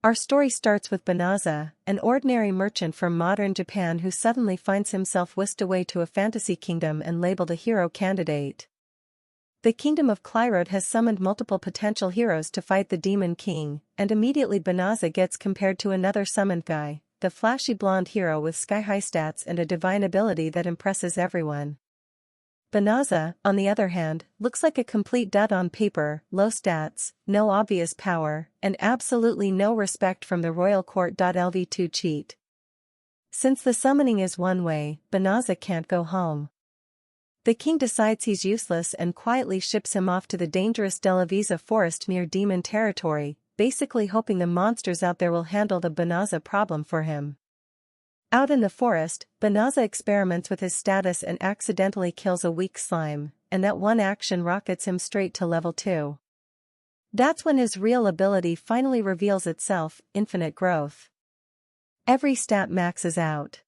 Our story starts with Banaza, an ordinary merchant from modern Japan who suddenly finds himself whisked away to a fantasy kingdom and labeled a hero candidate. The Kingdom of Klyrode has summoned multiple potential heroes to fight the Demon King, and immediately Banaza gets compared to another summoned guy, the flashy blonde hero with sky-high stats and a divine ability that impresses everyone. Banaza, on the other hand, looks like a complete dud on paper, low stats, no obvious power, and absolutely no respect from the royal court. Lv2 cheat. Since the summoning is one way, Banaza can't go home. The king decides he's useless and quietly ships him off to the dangerous Lv2 forest near demon territory, basically hoping the monsters out there will handle the Banaza problem for him. Out in the forest, Banaza experiments with his status and accidentally kills a weak slime, and that one action rockets him straight to level 2. That's when his real ability finally reveals itself: infinite growth. Every stat maxes out.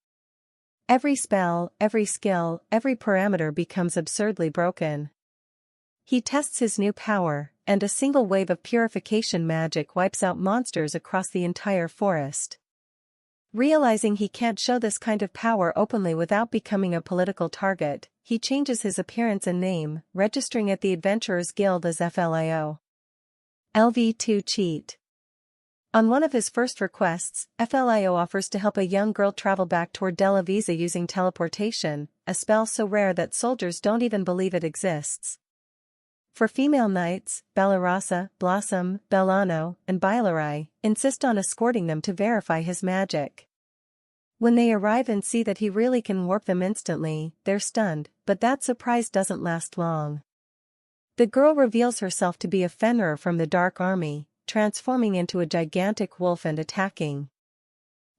Every spell, every skill, every parameter becomes absurdly broken. He tests his new power, and a single wave of purification magic wipes out monsters across the entire forest. Realizing he can't show this kind of power openly without becoming a political target, he changes his appearance and name, registering at the Adventurers Guild as Flio. Lv2 cheat. On one of his first requests, Flio offers to help a young girl travel back toward Lv2 using teleportation, a spell so rare that soldiers don't even believe it exists. For female knights, Banaza, Blossom, Bellano, and Bailarai insist on escorting them to verify his magic. When they arrive and see that he really can warp them instantly, they're stunned, but that surprise doesn't last long. The girl reveals herself to be a Fenrir from the Dark Army, transforming into a gigantic wolf and attacking.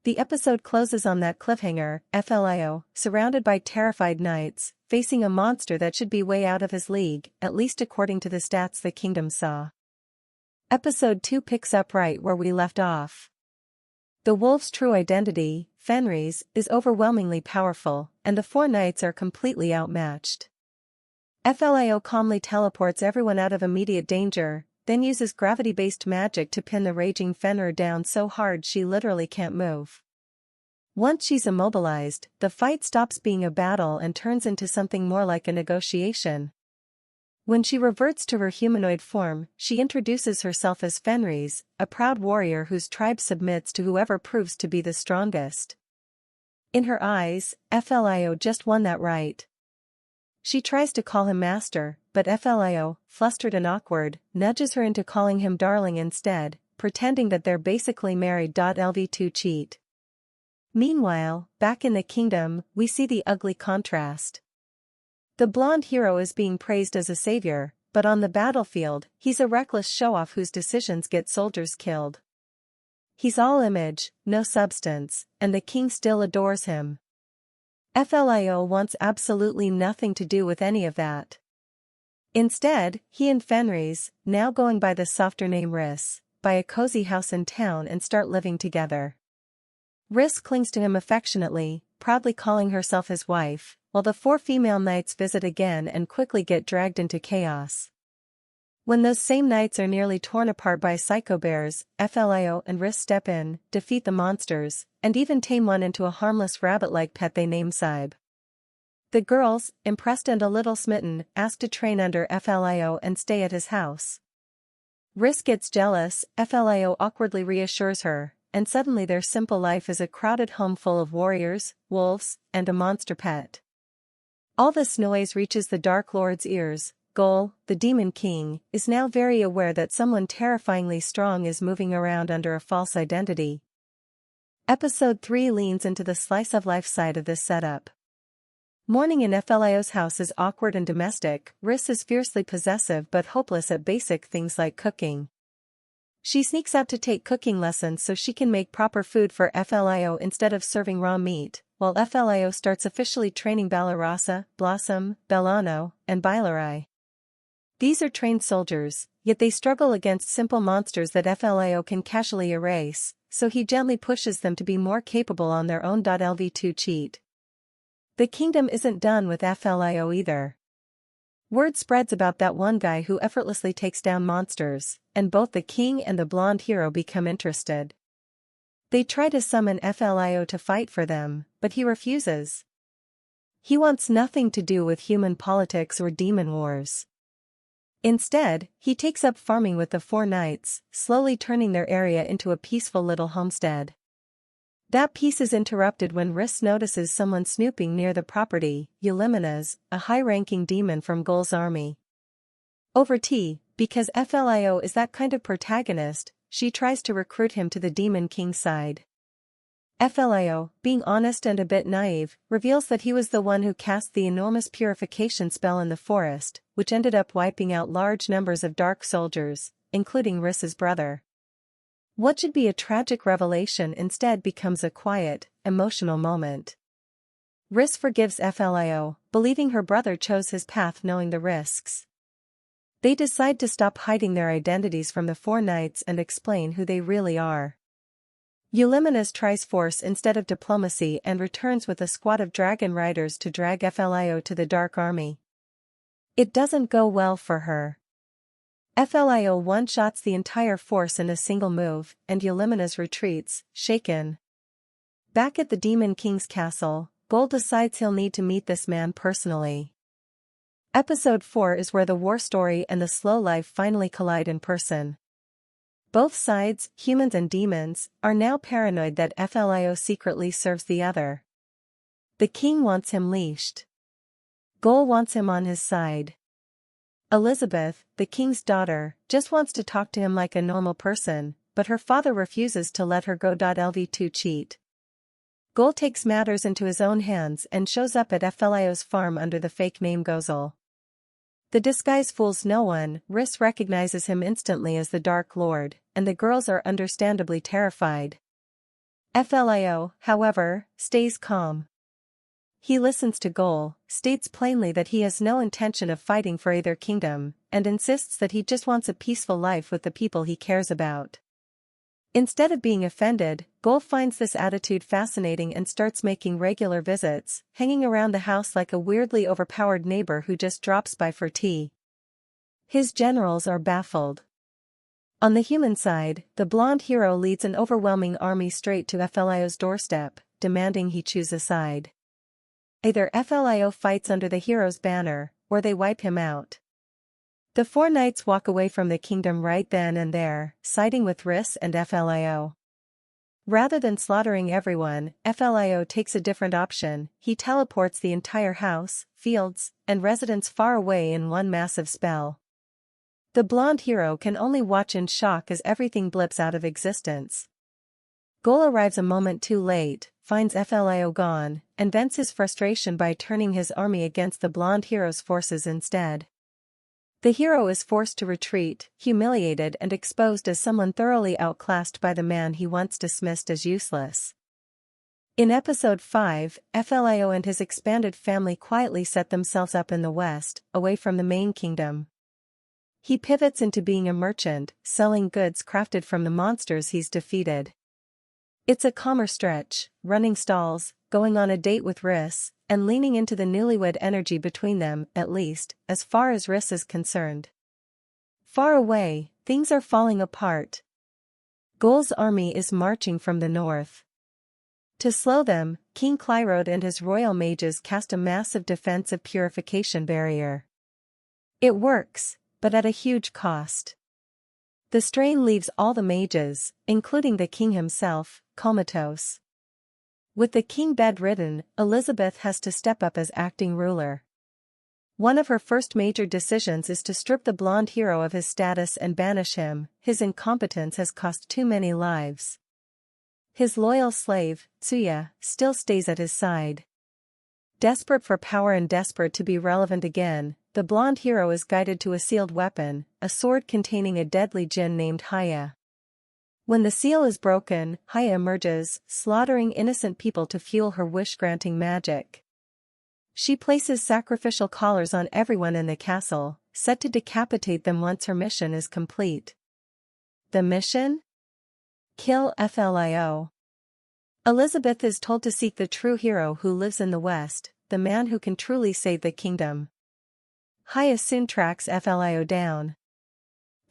The episode closes on that cliffhanger: Flio, surrounded by terrified knights, facing a monster that should be way out of his league, at least according to the stats the kingdom saw. Episode 2 picks up right where we left off. The wolf's true identity, Fenris, is overwhelmingly powerful, and the 4 knights are completely outmatched. Flio calmly teleports everyone out of immediate danger, then uses gravity-based magic to pin the raging Fenrir down so hard she literally can't move. Once she's immobilized, the fight stops being a battle and turns into something more like a negotiation. When she reverts to her humanoid form, she introduces herself as Fenris, a proud warrior whose tribe submits to whoever proves to be the strongest. In her eyes, Flio just won that right. She tries to call him master, but Flio, flustered and awkward, nudges her into calling him darling instead, pretending that they're basically married. Lv2 cheat. Meanwhile, back in the kingdom, we see the ugly contrast. The blonde hero is being praised as a savior, but on the battlefield, he's a reckless show-off whose decisions get soldiers killed. He's all image, no substance, and the king still adores him. Flio wants absolutely nothing to do with any of that. Instead, he and Fenris, now going by the softer name Riss, buy a cozy house in town and start living together. Riss clings to him affectionately, proudly calling herself his wife, while the 4 female knights visit again and quickly get dragged into chaos. When those same knights are nearly torn apart by psycho bears, Flio and Riss step in, defeat the monsters, and even tame one into a harmless rabbit-like pet they name Saib. The girls, impressed and a little smitten, ask to train under Flio and stay at his house. Riss gets jealous, Flio awkwardly reassures her, and suddenly their simple life is a crowded home full of warriors, wolves, and a monster pet. All this noise reaches the Dark Lord's ears. Gol, the Demon King, is now very aware that someone terrifyingly strong is moving around under a false identity. Episode 3 leans into the slice-of-life side of this setup. Morning in Flio's house is awkward and domestic. Riss is fiercely possessive but hopeless at basic things like cooking. She sneaks out to take cooking lessons so she can make proper food for Flio instead of serving raw meat, while Flio starts officially training Banaza, Blossom, Bellano, and Bailarai. These are trained soldiers, yet they struggle against simple monsters that Flio can casually erase, so he gently pushes them to be more capable on their own. Lv2 cheat. The kingdom isn't done with Flio either. Word spreads about that one guy who effortlessly takes down monsters, and both the king and the blonde hero become interested. They try to summon Flio to fight for them, but he refuses. He wants nothing to do with human politics or demon wars. Instead, he takes up farming with the four knights, slowly turning their area into a peaceful little homestead. That peace is interrupted when Riss notices someone snooping near the property, Eulimenes, a high-ranking demon from Gol's army. Over tea, because Flio is that kind of protagonist, she tries to recruit him to the Demon King's side. Flio, being honest and a bit naive, reveals that he was the one who cast the enormous purification spell in the forest, which ended up wiping out large numbers of dark soldiers, including Riss's brother. What should be a tragic revelation instead becomes a quiet, emotional moment. Riss forgives Flio, believing her brother chose his path knowing the risks. They decide to stop hiding their identities from the four knights and explain who they really are. Eulimenes tries force instead of diplomacy and returns with a squad of dragon riders to drag Flio to the Dark Army. It doesn't go well for her. Flio one-shots the entire force in a single move, and Eulimenes retreats, shaken. Back at the Demon King's castle, Gol decides he'll need to meet this man personally. Episode 4 is where the war story and the slow life finally collide in person. Both sides, humans and demons, are now paranoid that Flio secretly serves the other. The king wants him leashed. Gol wants him on his side. Elizabeth, the king's daughter, just wants to talk to him like a normal person, but her father refuses to let her go. Lv2 cheat. Gol takes matters into his own hands and shows up at Flio's farm under the fake name Gozel. The disguise fools no one. Riss recognizes him instantly as the Dark Lord, and the girls are understandably terrified. Flio, however, stays calm. He listens to Gol, states plainly that he has no intention of fighting for either kingdom, and insists that he just wants a peaceful life with the people he cares about. Instead of being offended, Gol finds this attitude fascinating and starts making regular visits, hanging around the house like a weirdly overpowered neighbor who just drops by for tea. His generals are baffled. On the human side, the blonde hero leads an overwhelming army straight to Flio's doorstep, demanding he choose a side. Either Flio fights under the hero's banner, or they wipe him out. The four knights walk away from the kingdom right then and there, siding with Riss and Flio. Rather than slaughtering everyone, Flio takes a different option. He teleports the entire house, fields, and residents far away in one massive spell. The blonde hero can only watch in shock as everything blips out of existence. Gol arrives a moment too late, finds Flio gone, and vents his frustration by turning his army against the blonde hero's forces instead. The hero is forced to retreat, humiliated and exposed as someone thoroughly outclassed by the man he once dismissed as useless. In Episode 5, Flio and his expanded family quietly set themselves up in the west, away from the main kingdom. He pivots into being a merchant, selling goods crafted from the monsters he's defeated. It's a calmer stretch, running stalls, going on a date with Riss, and leaning into the newlywed energy between them, at least, as far as Riss is concerned. Far away, things are falling apart. Gol's army is marching from the north. To slow them, King Klyrode and his royal mages cast a massive defensive purification barrier. It works, but at a huge cost. The strain leaves all the mages, including the king himself, comatose. With the king bedridden, Elizabeth has to step up as acting ruler. One of her first major decisions is to strip the blonde hero of his status and banish him. His incompetence has cost too many lives. His loyal slave, Tsuya, still stays at his side. Desperate for power and desperate to be relevant again, the blonde hero is guided to a sealed weapon, a sword containing a deadly djinn named Haya. When the seal is broken, Haya emerges, slaughtering innocent people to fuel her wish-granting magic. She places sacrificial collars on everyone in the castle, set to decapitate them once her mission is complete. The mission? Kill Flio. Elizabeth is told to seek the true hero who lives in the west, the man who can truly save the kingdom. Haya soon tracks Flio down.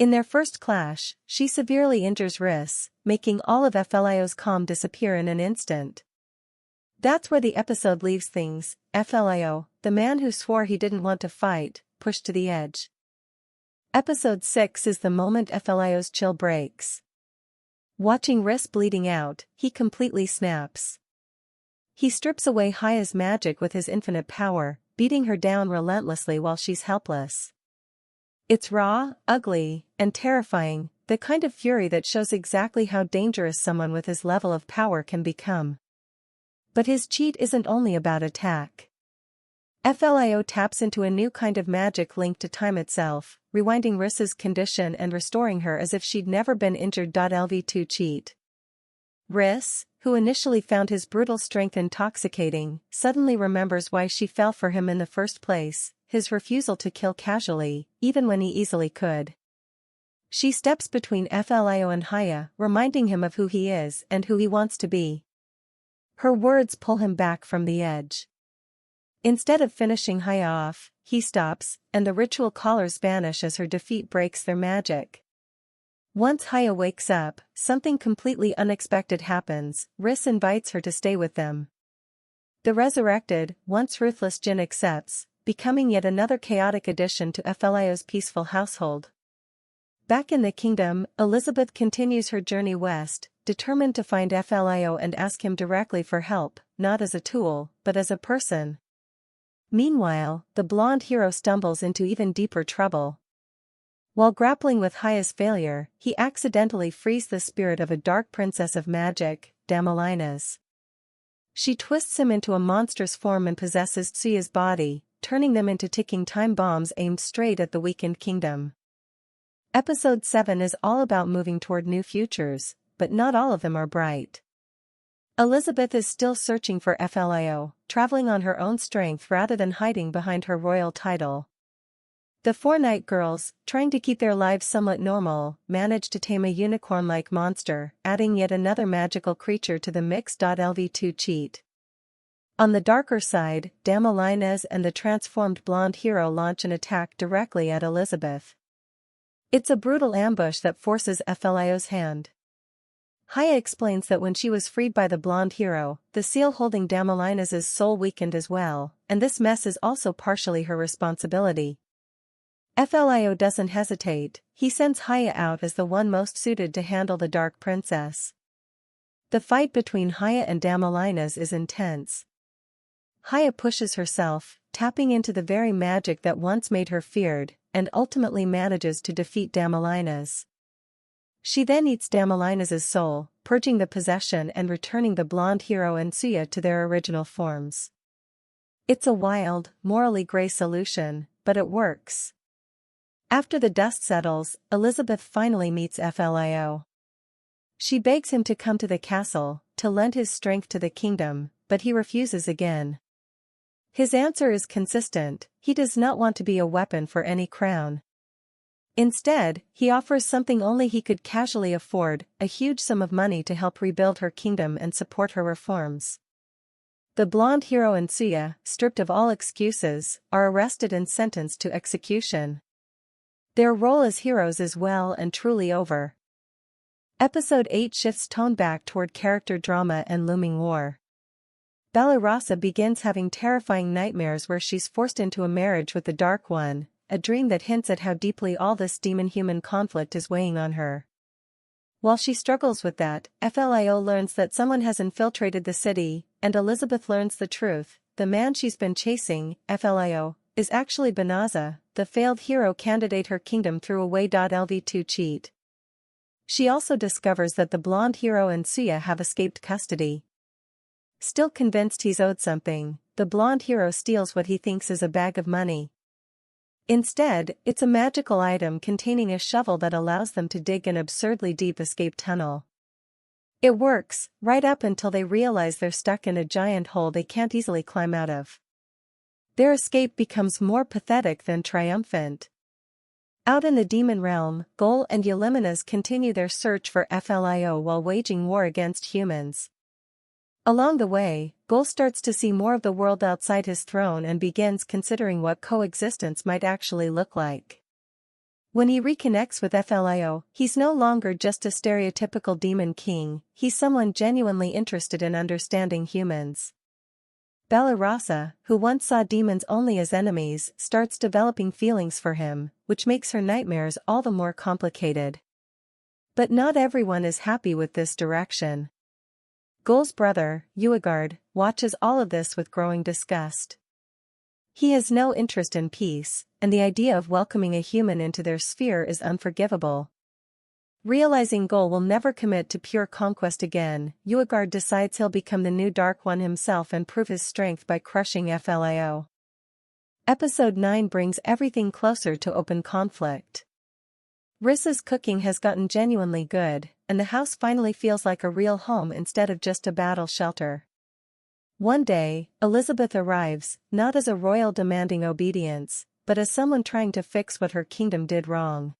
In their first clash, she severely injures Riss, making all of Flio's calm disappear in an instant. That's where the episode leaves things. Flio, the man who swore he didn't want to fight, pushed to the edge. Episode 6 is the moment Flio's chill breaks. Watching Riss bleeding out, he completely snaps. He strips away Haya's magic with his infinite power, beating her down relentlessly while she's helpless. It's raw, ugly, and terrifying, the kind of fury that shows exactly how dangerous someone with his level of power can become. But his cheat isn't only about attack. Flio taps into a new kind of magic linked to time itself, rewinding Riss's condition and restoring her as if she'd never been injured. Lv2 cheat. Riss, who initially found his brutal strength intoxicating, suddenly remembers why she fell for him in the first place, his refusal to kill casually, even when he easily could. She steps between Flio and Haya, reminding him of who he is and who he wants to be. Her words pull him back from the edge. Instead of finishing Haya off, he stops, and the ritual collars vanish as her defeat breaks their magic. Once Haya wakes up, something completely unexpected happens. Riss invites her to stay with them. The resurrected, once ruthless djinn accepts, becoming yet another chaotic addition to Flio's peaceful household. Back in the kingdom, Elizabeth continues her journey west, determined to find Flio and ask him directly for help, not as a tool, but as a person. Meanwhile, the blonde hero stumbles into even deeper trouble. While grappling with Haya's failure, he accidentally frees the spirit of a dark princess of magic, Djinns. She twists him into a monstrous form and possesses Tsuya's body, turning them into ticking time bombs aimed straight at the weakened kingdom. Episode 7 is all about moving toward new futures, but not all of them are bright. Elizabeth is still searching for Flio, traveling on her own strength rather than hiding behind her royal title. The four night girls, trying to keep their lives somewhat normal, manage to tame a unicorn-like monster, adding yet another magical creature to the mix. Lv2 cheat. On the darker side, Djinns and the transformed blonde hero launch an attack directly at Elizabeth. It's a brutal ambush that forces Flio's hand. Haya explains that when she was freed by the blonde hero, the seal holding Djinns' soul weakened as well, and this mess is also partially her responsibility. Flio doesn't hesitate, he sends Haya out as the one most suited to handle the Dark Princess. The fight between Haya and Djinns is intense. Haya pushes herself, tapping into the very magic that once made her feared, and ultimately manages to defeat Djinns. She then eats Djinns' soul, purging the possession and returning the blonde hero and Tsuya to their original forms. It's a wild, morally gray solution, but it works. After the dust settles, Elizabeth finally meets Flio. She begs him to come to the castle, to lend his strength to the kingdom, but he refuses again. His answer is consistent, he does not want to be a weapon for any crown. Instead, he offers something only he could casually afford, a huge sum of money to help rebuild her kingdom and support her reforms. The blonde hero and Tsuya, stripped of all excuses, are arrested and sentenced to execution. Their role as heroes is well and truly over. Episode 8 shifts tone back toward character drama and looming war. Banaza begins having terrifying nightmares where she's forced into a marriage with the Dark One, a dream that hints at how deeply all this demon-human conflict is weighing on her. While she struggles with that, Flio learns that someone has infiltrated the city, and Elizabeth learns the truth: the man she's been chasing, Flio, is actually Banaza, the failed hero candidate her kingdom threw away. Lv2 cheat. She also discovers that the blonde hero and Tsuya have escaped custody. Still convinced he's owed something, the blonde hero steals what he thinks is a bag of money. Instead, it's a magical item containing a shovel that allows them to dig an absurdly deep escape tunnel. It works, right up until they realize they're stuck in a giant hole they can't easily climb out of. Their escape becomes more pathetic than triumphant. Out in the demon realm, Gol and Yeliminas continue their search for Flio while waging war against humans. Along the way, Gol starts to see more of the world outside his throne and begins considering what coexistence might actually look like. When he reconnects with Flio, he's no longer just a stereotypical demon king, he's someone genuinely interested in understanding humans. Banaza, who once saw demons only as enemies, starts developing feelings for him, which makes her nightmares all the more complicated. But not everyone is happy with this direction. Gul's brother, Uigard, watches all of this with growing disgust. He has no interest in peace, and the idea of welcoming a human into their sphere is unforgivable. Realizing Gul will never commit to pure conquest again, Uigard decides he'll become the new Dark One himself and prove his strength by crushing Flio. Episode 9 brings everything closer to open conflict. Riss's cooking has gotten genuinely good, and the house finally feels like a real home instead of just a battle shelter. One day, Elizabeth arrives, not as a royal demanding obedience, but as someone trying to fix what her kingdom did wrong.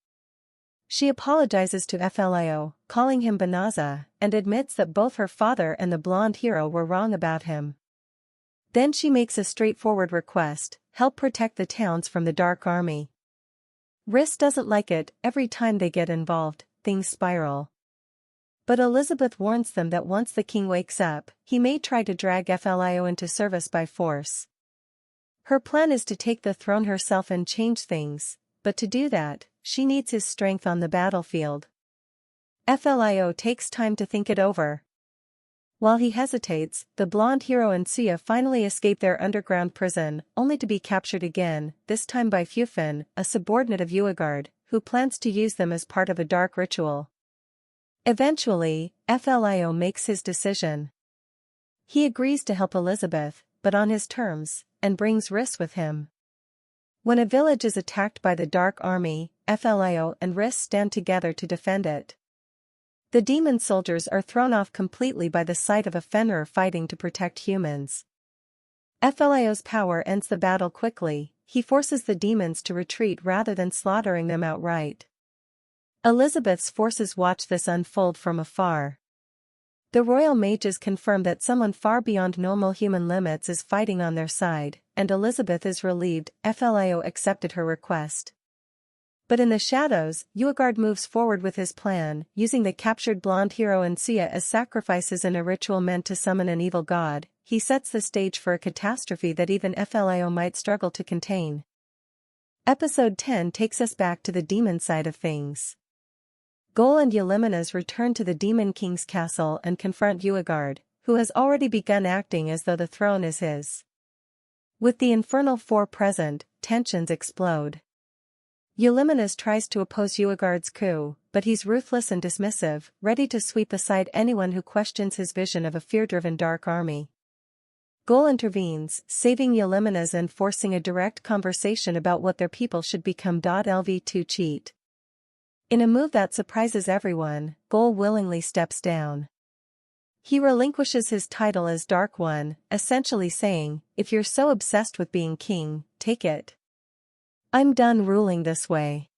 She apologizes to Flio, calling him Banaza, and admits that both her father and the blonde hero were wrong about him. Then she makes a straightforward request: help protect the towns from the Dark Army. Riss doesn't like it. Every time they get involved, things spiral. But Elizabeth warns them that once the king wakes up, he may try to drag Flio into service by force. Her plan is to take the throne herself and change things, but to do that, she needs his strength on the battlefield. Flio takes time to think it over. While he hesitates, the blonde hero and Sia finally escape their underground prison, only to be captured again, this time by Fufin, a subordinate of Uigard, who plans to use them as part of a dark ritual. Eventually, Flio makes his decision. He agrees to help Elizabeth, but on his terms, and brings Riss with him. When a village is attacked by the Dark Army, Flio and Riss stand together to defend it. The demon soldiers are thrown off completely by the sight of a Fenrir fighting to protect humans. Flio's power ends the battle quickly. He forces the demons to retreat rather than slaughtering them outright. Elizabeth's forces watch this unfold from afar. The royal mages confirm that someone far beyond normal human limits is fighting on their side, and Elizabeth is relieved. Flio accepted her request. But in the shadows, Uigard moves forward with his plan, using the captured blonde hero and Sia as sacrifices in a ritual meant to summon an evil god. He sets the stage for a catastrophe that even Flio might struggle to contain. Episode 10 takes us back to the demon side of things. Gul and Eulimenes return to the Demon King's castle and confront Uigard, who has already begun acting as though the throne is his. With the Infernal Four present, tensions explode. Eulimenes tries to oppose Uigard's coup, but he's ruthless and dismissive, ready to sweep aside anyone who questions his vision of a fear-driven dark army. Gul intervenes, saving Eulimenes and forcing a direct conversation about what their people should become. Lv2 cheat. In a move that surprises everyone, Gul willingly steps down. He relinquishes his title as Dark One, essentially saying, "If you're so obsessed with being king, take it. I'm done ruling this way."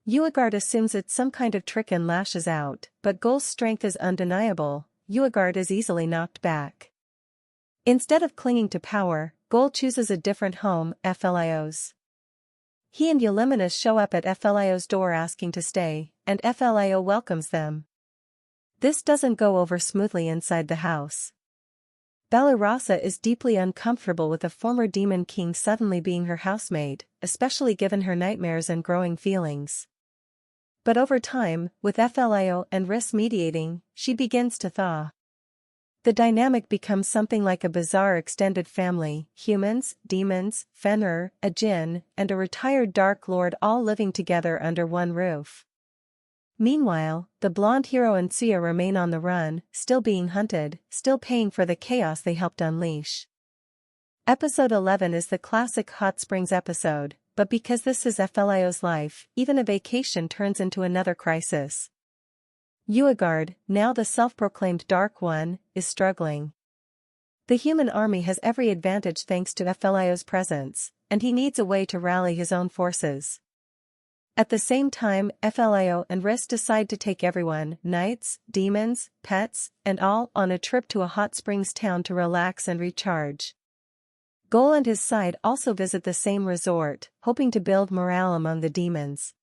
Uigard assumes it's some kind of trick and lashes out, but Gul's strength is undeniable. Uigard is easily knocked back. Instead of clinging to power, Gul chooses a different home, Flio's. He and Eulimenes show up at Flio's door asking to stay, and Flio welcomes them. This doesn't go over smoothly inside the house. Banaza is deeply uncomfortable with a former demon king suddenly being her housemate, especially given her nightmares and growing feelings. But over time, with Flio and Riss mediating, she begins to thaw. The dynamic becomes something like a bizarre extended family: humans, demons, Fenrir, a djinn, and a retired Dark Lord all living together under one roof. Meanwhile, the blonde hero and Sia remain on the run, still being hunted, still paying for the chaos they helped unleash. Episode 11 is the classic hot springs episode, but because this is Flio's life, even a vacation turns into another crisis. Uigard, now the self-proclaimed Dark One, is struggling. The human army has every advantage thanks to Flio's presence, and he needs a way to rally his own forces. At the same time, Flio and Riss decide to take everyone, knights, demons, pets, and all, on a trip to a hot springs town to relax and recharge. Gul and his side also visit the same resort, hoping to build morale among the demons.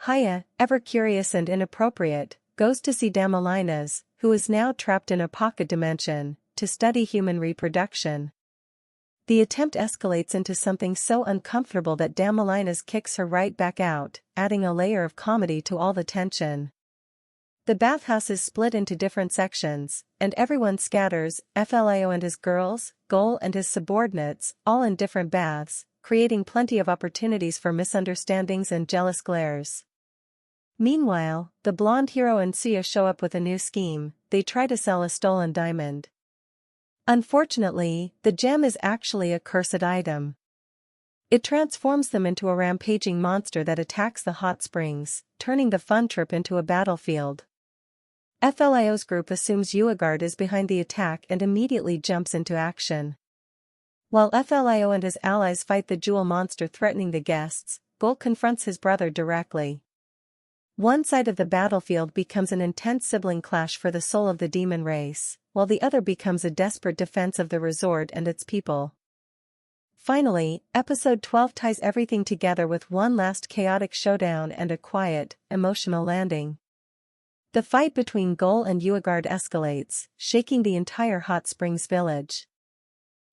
Haya, ever curious and inappropriate, goes to see Damalinas, who is now trapped in a pocket dimension, to study human reproduction. The attempt escalates into something so uncomfortable that Damalinas kicks her right back out, adding a layer of comedy to all the tension. The bathhouse is split into different sections, and everyone scatters, Flio and his girls, Gol and his subordinates, all in different baths, creating plenty of opportunities for misunderstandings and jealous glares. Meanwhile, the blonde hero and Suya show up with a new scheme. They try to sell a stolen diamond. Unfortunately, the gem is actually a cursed item. It transforms them into a rampaging monster that attacks the hot springs, turning the fun trip into a battlefield. Flio's group assumes Uegard is behind the attack and immediately jumps into action. While Flio and his allies fight the jewel monster threatening the guests, Gol confronts his brother directly. One side of the battlefield becomes an intense sibling clash for the soul of the demon race, while the other becomes a desperate defense of the resort and its people. Finally, episode 12 ties everything together with one last chaotic showdown and a quiet, emotional landing. The fight between Gol and Uegard escalates, shaking the entire Hot Springs village.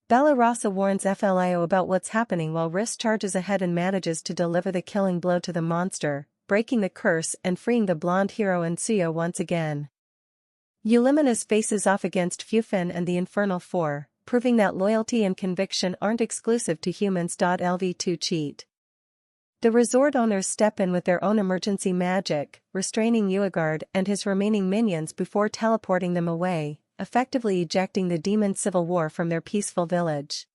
Banaza warns Flio about what's happening while Riss charges ahead and manages to deliver the killing blow to the monster, breaking the curse and freeing the blonde hero and Suya once again. Uliminas faces off against Fufin and the Infernal Four, proving that loyalty and conviction aren't exclusive to humans. Lv2 cheat. The resort owners step in with their own emergency magic, restraining Uegard and his remaining minions before teleporting them away, effectively ejecting the demon civil war from their peaceful village.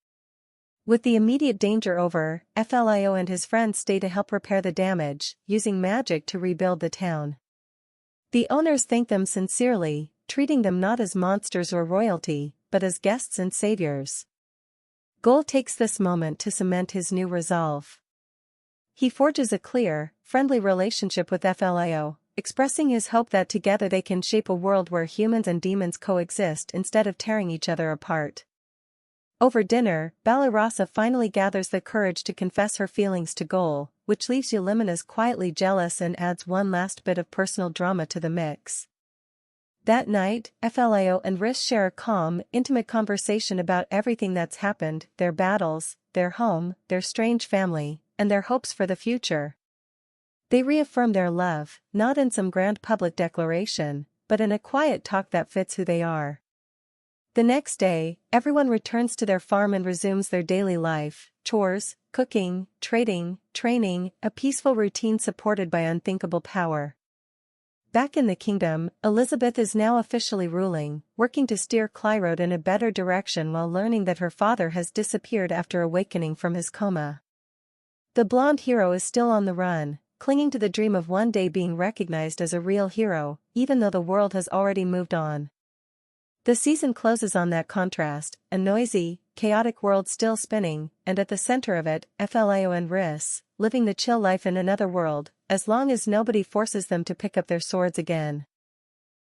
With the immediate danger over, Flio and his friends stay to help repair the damage, using magic to rebuild the town. The owners thank them sincerely, treating them not as monsters or royalty, but as guests and saviors. Gol takes this moment to cement his new resolve. He forges a clear, friendly relationship with Flio, expressing his hope that together they can shape a world where humans and demons coexist instead of tearing each other apart. Over dinner, Banaza finally gathers the courage to confess her feelings to Gol, which leaves Uliminas quietly jealous and adds one last bit of personal drama to the mix. That night, Flio and Riss share a calm, intimate conversation about everything that's happened, their battles, their home, their strange family, and their hopes for the future. They reaffirm their love, not in some grand public declaration, but in a quiet talk that fits who they are. The next day, everyone returns to their farm and resumes their daily life, chores, cooking, trading, training, a peaceful routine supported by unthinkable power. Back in the kingdom, Elizabeth is now officially ruling, working to steer Klyrode in a better direction while learning that her father has disappeared after awakening from his coma. The blonde hero is still on the run, clinging to the dream of one day being recognized as a real hero, even though the world has already moved on. The season closes on that contrast, a noisy, chaotic world still spinning, and at the center of it, Flio and Riss, living the chill life in another world, as long as nobody forces them to pick up their swords again.